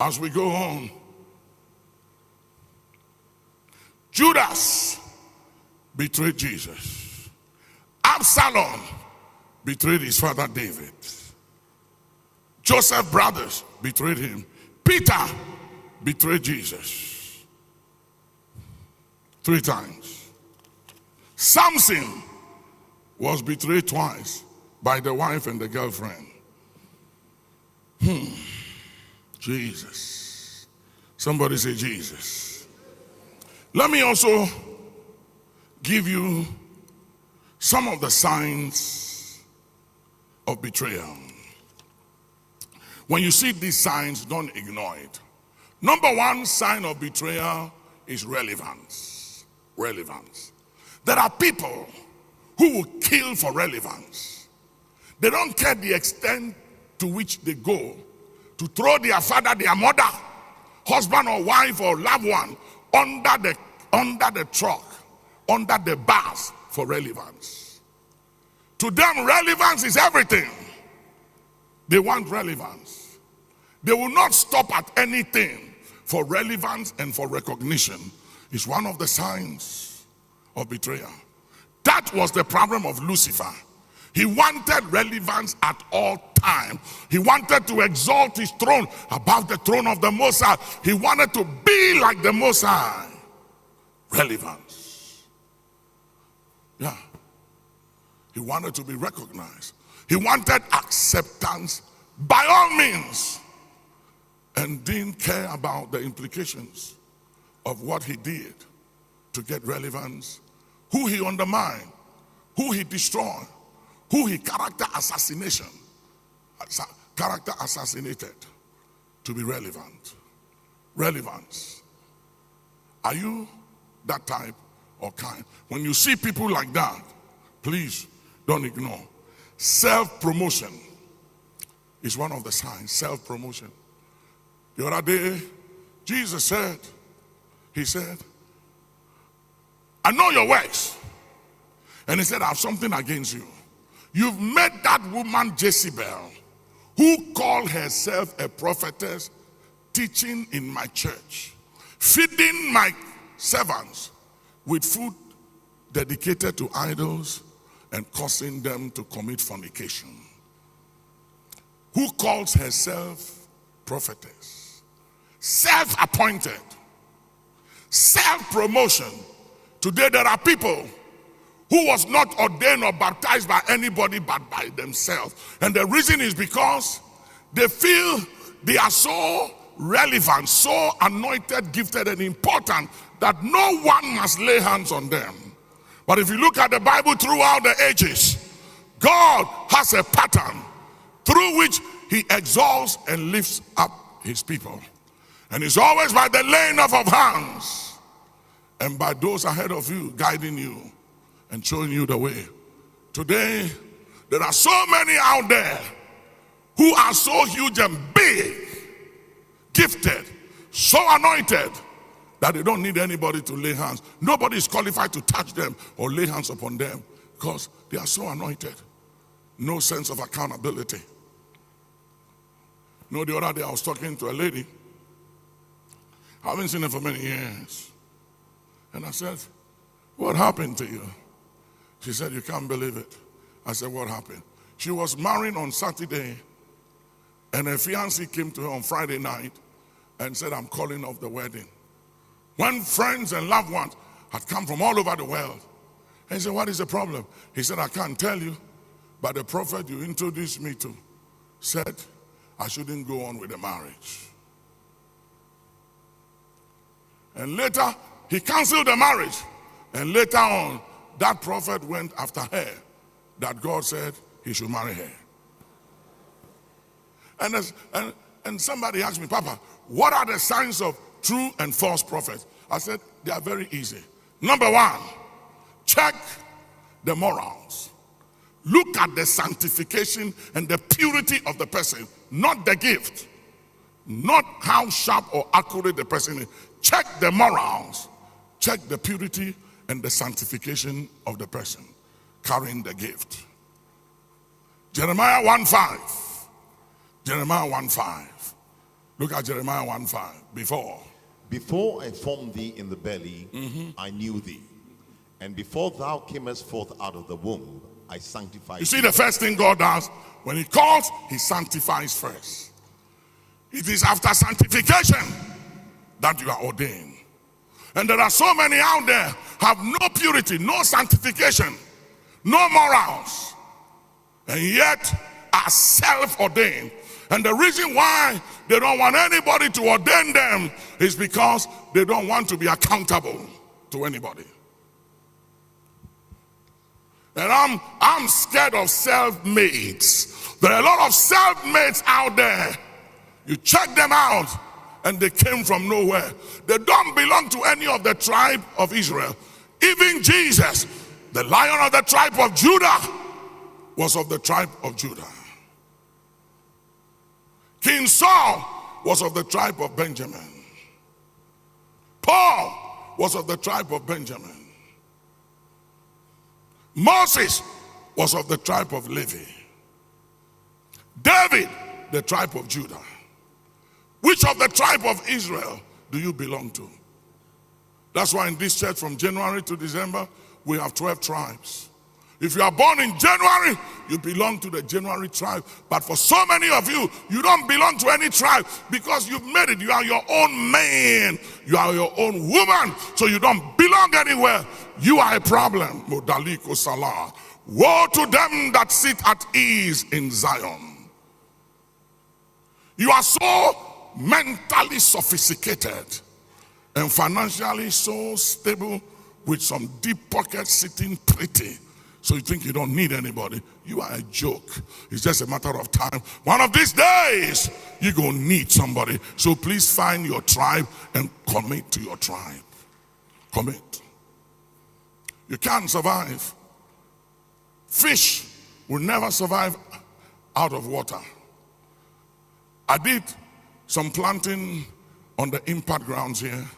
As we go on, Judas betrayed Jesus. Absalom betrayed his father David. Joseph's brothers betrayed him. Peter betrayed Jesus 3 times. Samson was betrayed twice by the wife and the girlfriend. Jesus. Somebody say Jesus. Let me also give you some of the signs of betrayal. When you see these signs, don't ignore it. Number 1 sign of betrayal is relevance. Relevance. There are people who will kill for relevance. They don't care the extent to which they go to throw their father, their mother, husband or wife or loved one under the truck, under the bars for relevance. To them, relevance is everything. They want relevance. They will not stop at anything for relevance and for recognition. It's one of the signs of betrayal. That was the problem of Lucifer. He wanted relevance at all times. He wanted to exalt his throne above the throne of the Most High. He wanted to be like the Most High. Relevance. Yeah. He wanted to be recognized. He wanted acceptance by all means, and didn't care about the implications of what he did to get relevance, who he undermined, who he destroyed, who he character assassinated to be relevant. Relevance. Are you that type or kind? When you see people like that, please don't ignore. Self-promotion is one of the signs. Self-promotion. The other day, Jesus said, he said, I know your works. And he said, I have something against you. You've met that woman Jezebel, who called herself a prophetess, teaching in my church, feeding my servants with food dedicated to idols and causing them to commit fornication. Who calls herself prophetess? Self-appointed. Self-promotion. Today there are people who was not ordained or baptized by anybody but by themselves. And the reason is because they feel they are so relevant, so anointed, gifted, and important that no one must lay hands on them. But if you look at the Bible throughout the ages, God has a pattern through which he exalts and lifts up his people. And it's always by the laying off of hands and by those ahead of you guiding you and showing you the way. Today, there are so many out there who are so huge and big, gifted, so anointed, that they don't need anybody to lay hands. Nobody is qualified to touch them or lay hands upon them because they are so anointed. No sense of accountability. You know, the other day I was talking to a lady. I haven't seen her for many years. And I said, what happened to you? She said, you can't believe it. I said, what happened? She was married on Saturday, and her fiancé came to her on Friday night and said, I'm calling off the wedding. When friends and loved ones had come from all over the world, and he said, what is the problem? He said, I can't tell you, but the prophet you introduced me to said I shouldn't go on with the marriage. And later, he canceled the marriage. And later on, that prophet went after her, that God said he should marry her. And somebody asked me, Papa, what are the signs of true and false prophets? I said, they are very easy. Number 1, check the morals. Look at the sanctification and the purity of the person, not the gift, not how sharp or accurate the person is. Check the morals, check the purity and the sanctification of the person carrying the gift. Jeremiah 1:5. Jeremiah 1:5. Look at Jeremiah 1:5. Before I formed thee in the belly, I knew thee. And before thou camest forth out of the womb, I sanctified You see, thee. the first thing God does, when he calls, he sanctifies first. It is after sanctification that you are ordained. And there are so many out there have no purity, no sanctification, no morals, and yet are self-ordained. And the reason why they don't want anybody to ordain them is because they don't want to be accountable to anybody. And I'm scared of self-mates. There are a lot of self-mates out there. You check them out and they came from nowhere. They don't belong to any of the tribe of Israel. Even Jesus, the Lion of the tribe of Judah, was of the tribe of Judah. King Saul was of the tribe of Benjamin. Paul was of the tribe of Benjamin. Moses was of the tribe of Levi. David, the tribe of Judah. Which of the tribe of Israel do you belong to? That's why in this church from January to December, we have 12 tribes. If you are born in January, you belong to the January tribe. But for so many of you, you don't belong to any tribe because you've made it. You are your own man. You are your own woman. So you don't belong anywhere. You are a problem. Modaliko Salah. Woe to them that sit at ease in Zion. You are so mentally sophisticated and financially so stable with some deep pockets sitting pretty. So you think you don't need anybody. You are a joke. It's just a matter of time. One of these days, you're going to need somebody. So please find your tribe and commit to your tribe. Commit. You can't survive. Fish will never survive out of water. I did some planting on the impact grounds here.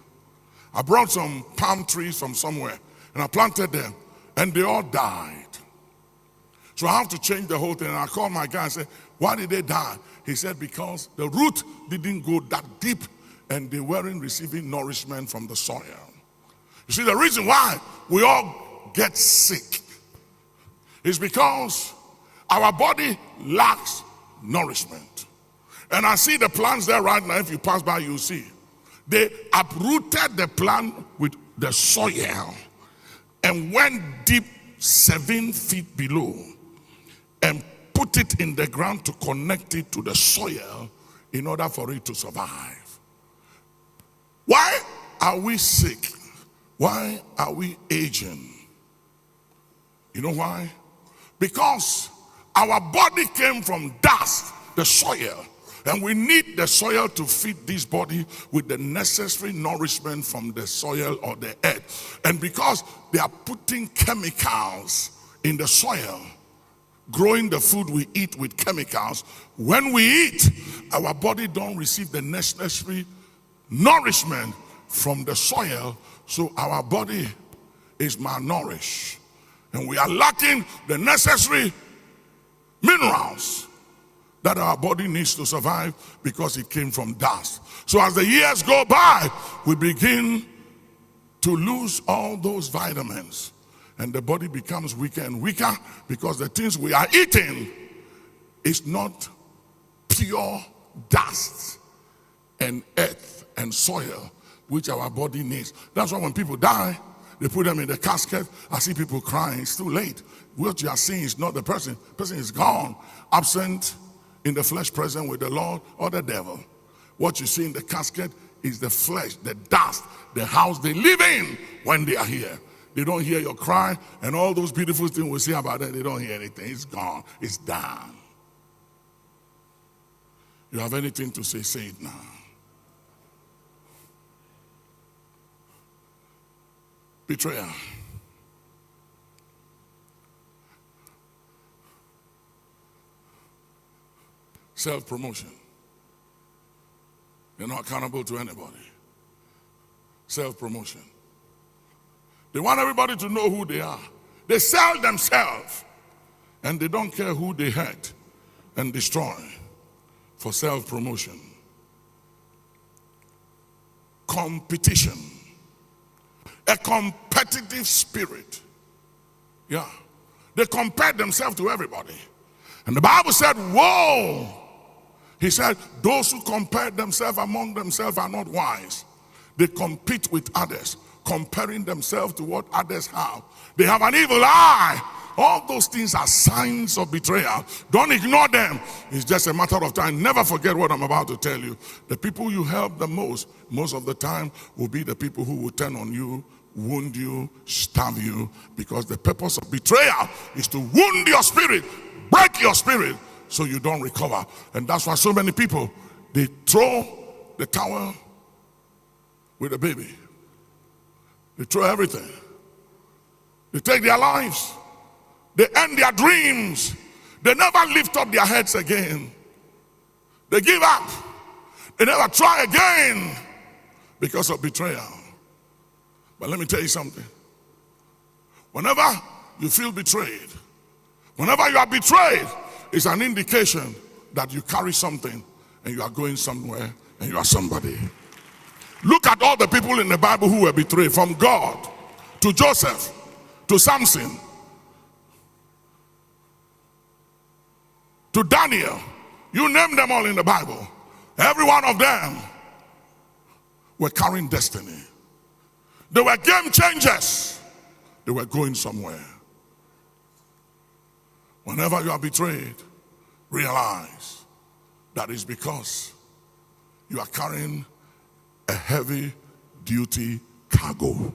I brought some palm trees from somewhere and I planted them. And they all died. So I have to change the whole thing. And I called my guy and said, why did they die? He said, because the root didn't go that deep and they weren't receiving nourishment from the soil. You see, the reason why we all get sick is because our body lacks nourishment. And I see the plants there right now. If you pass by, you'll see. They uprooted the plant with the soil and went deep 7 feet below and put it in the ground to connect it to the soil in order for it to survive. Why are we sick? Why are we aging? You know why? Because our body came from dust, the soil. And we need the soil to feed this body with the necessary nourishment from the soil or the earth. And because they are putting chemicals in the soil, growing the food we eat with chemicals, when we eat, our body don't receive the necessary nourishment from the soil, so our body is malnourished. And we are lacking the necessary minerals that our body needs to survive because it came from dust. So as the years go by, we begin to lose all those vitamins. And the body becomes weaker and weaker because the things we are eating is not pure dust and earth and soil, which our body needs. That's why when people die, they put them in the casket. I see people crying. It's too late. What you are seeing is not the person. The person is gone, absent in the flesh, present with the Lord or the devil. What you see in the casket is the flesh, the dust, the house they live in when they are here. They don't hear your cry, and all those beautiful things we say about it, they don't hear anything. It's gone. It's done. You have anything to say, say it now. Betrayal. Self-promotion. You're not accountable to anybody. Self-promotion. They want everybody to know who they are. They sell themselves and they don't care who they hurt and destroy for self-promotion. competition, a competitive spirit. Yeah. They compared themselves to everybody. And the Bible said, woe! He said, those who compare themselves among themselves are not wise. They compete with others, comparing themselves to what others have. They have an evil eye. All those things are signs of betrayal. Don't ignore them. It's just a matter of time. Never forget what I'm about to tell you. The people you help the most of the time, will be the people who will turn on you, wound you, stab you, because the purpose of betrayal is to wound your spirit, break your spirit, so you don't recover. And that's why so many people, they throw the towel with the baby. They throw everything. They take their lives. They end their dreams. They never lift up their heads again. They give up. They never try again because of betrayal. But let me tell you something. Whenever you feel betrayed, whenever you are betrayed, it's an indication that you carry something and you are going somewhere and you are somebody. Look at all the people in the Bible who were betrayed, from God to Joseph to Samson to Daniel. You name them all in the Bible. Every one of them were carrying destiny. They were game changers. They were going somewhere. Whenever you are betrayed, realize that is because you are carrying a heavy duty cargo.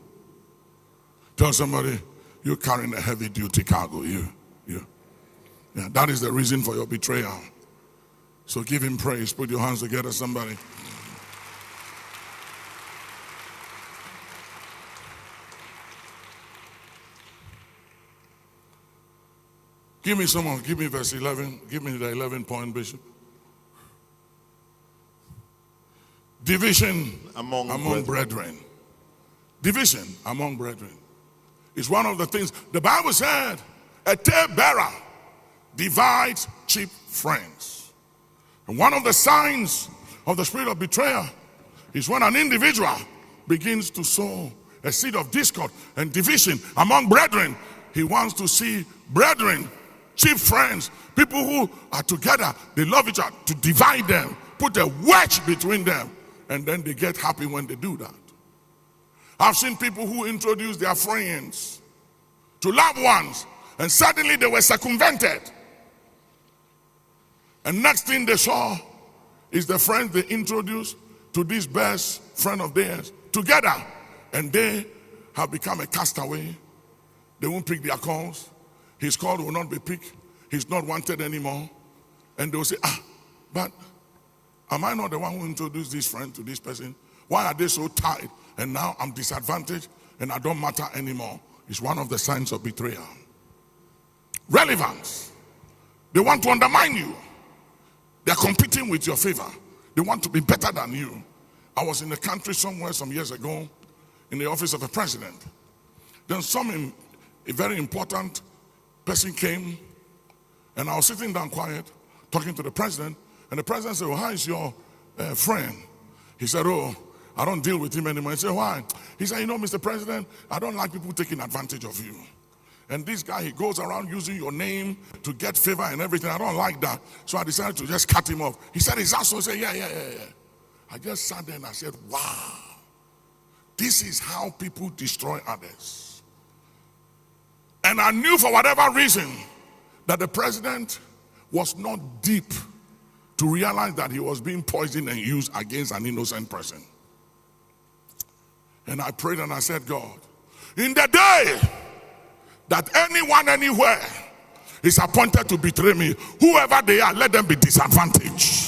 Tell somebody, you're carrying a heavy duty cargo. Yeah, that is the reason for your betrayal. So give him praise. Put your hands together, somebody. Give me someone, give me verse 11. Give me the 11 point, Bishop. Division among brethren. Division among brethren is one of the things. The Bible said, a talebearer divides cheap friends. And one of the signs of the spirit of betrayal is when an individual begins to sow a seed of discord and division among brethren. He wants to see brethren, cheap friends, people who are together, they love each other, to divide them, put a wedge between them, and then they get happy when they do that. I've seen people who introduce their friends to loved ones, and suddenly they were circumvented. And next thing they saw is the friends they introduced to this best friend of theirs together, and they have become a castaway. They won't pick their calls. His call will not be picked. He's not wanted anymore. And they will say, but am I not the one who introduced this friend to this person? Why are they so tied? And now I'm disadvantaged and I don't matter anymore. It's one of the signs of betrayal. Relevance. They want to undermine you. They're competing with your favor. They want to be better than you. I was in a country somewhere some years ago in the office of a president. Then a very important person came, and I was sitting down quiet, talking to the president, and the president said, well, how is your friend? He said, oh, I don't deal with him anymore. I said, why? He said, you know, Mr. President, I don't like people taking advantage of you. And this guy, he goes around using your name to get favor and everything. I don't like that. So I decided to just cut him off. He said, is that so? I said, yeah. I just sat there and I said, wow, this is how people destroy others. And I knew for whatever reason that the president was not deep to realize that he was being poisoned and used against an innocent person. And I prayed and I said, God, in the day that anyone anywhere is appointed to betray me, whoever they are, let them be disadvantaged.